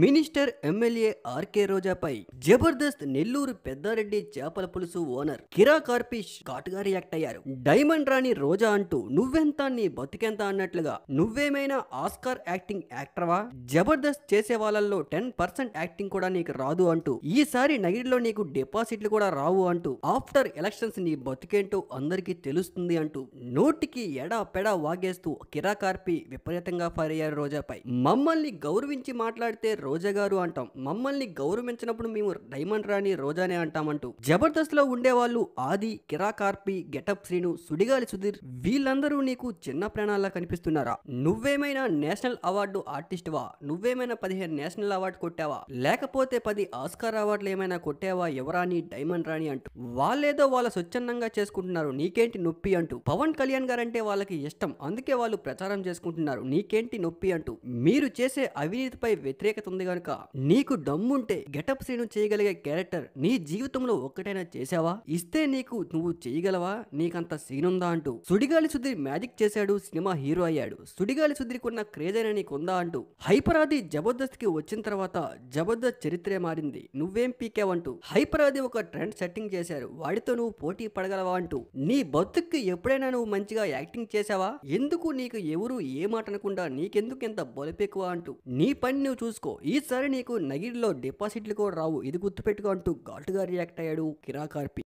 Minister MLA RK రోజాపై జబర్దస్త్ నెల్లూరు పెద్దారెడ్డి చేపల పులుసు ఓనర్ కిరా కార్పిష్ ఘాటుగా రియాక్ట్ అయ్యారు. డైమండ్ రాణి రోజా అంటూ నువ్వెంత నీ బతికెంత అన్నట్లుగా నువ్వేమైనా ఆస్కార్ యాక్టింగ్ యాక్టర్వా? జబర్దస్త్ చేసే వాళ్ళల్లో 10% యాక్టింగ్ కూడా నీకు రాదు అంటూ ఈసారి నగిరిలో నీకు డిపాజిట్లు కూడా రావు అంటూ ఆఫ్టర్ ఎలక్షన్స్ నీ బతికేంటో అందరికీ తెలుస్తుంది అంటూ నోటికి ఎడా పెడా వాగేస్తూ కిరా కార్పి విపరీతంగా ఫైర్ అయ్యారు రోజాపై. మమ్మల్ని గౌరవించి మాట్లాడితే రోజా గారు అంటాం, మమ్మల్ని గౌరవించినప్పుడు మేము డైమండ్ రాణి రోజానే అంటామంటూ జబర్దస్త్ లో ఉండేవాళ్ళు ఆది, కిరా కార్పి, గెటప్ శ్రీను, సుడిగాలి సుధీర్ వీళ్ళందరూ నీకు చిన్న ప్రాణాల్లా కనిపిస్తున్నారా? నువ్వేమైనా నేషనల్ అవార్డు ఆర్టిస్ట్ వా? నువ్వేమైనా 15 నేషనల్ అవార్డు కొట్టావా? లేకపోతే 10 ఆస్కార్ అవార్డులు ఏమైనా కొట్టావా? ఎవరా నీ డైమండ్ రాణి అంటూ వాళ్ళేదో వాళ్ళ స్వచ్ఛందంగా చేసుకుంటున్నారు, నీకేంటి నొప్పి అంటూ. పవన్ కళ్యాణ్ గారంటే వాళ్ళకి ఇష్టం, అందుకే వాళ్ళు ప్రచారం చేసుకుంటున్నారు, నీకేంటి నొప్పి అంటూ. మీరు చేసే అవినీతిపై వ్యతిరేకత ఉంది గనుక నీకు దమ్ముంటే గెటప్ శ్రీను చేయగలిగే క్యారెక్టర్ నీ జీవితంలో ఒక్కటైనా చేసావా? ఇస్తే నీకు నువ్వు చేయగలవా? నీకంత సీనుందా అంటూ. సుడిగాలి సుధీర్ మ్యాజిక్ చేశాడు, సినిమా హీరో అయ్యాడు, సుడిగాలి సుధీర్ కున్న క్రేజ్ అయినా నీకుందా అంటూ. హైపరాది జబర్దస్త్ కి వచ్చిన తర్వాత జబర్దస్త్ చరిత్రే మారింది, నువ్వేం పీకావంటూ హైపరాది ఒక ట్రెండ్ సెట్టింగ్ చేశారు, వాడితో నువ్వు పోటీ పడగలవా అంటూ. నీ బతుక్కి ఎప్పుడైనా నువ్వు మంచిగా యాక్టింగ్ చేసావా? ఎందుకు నీకు ఎవరు ఏ మాట అనకుండా నీకెందుకు ఎంత బొలపెక్కువ అంటూ. నీ పని నువ్వు చూసుకో, ఈసారి నీకు నగిరిలో డిపాజిట్లు కూడా రావు, ఇది గుర్తుపెట్టుకో అంటూ ఘాటుగా రియాక్ట్ అయ్యాడు కిరా కార్పి.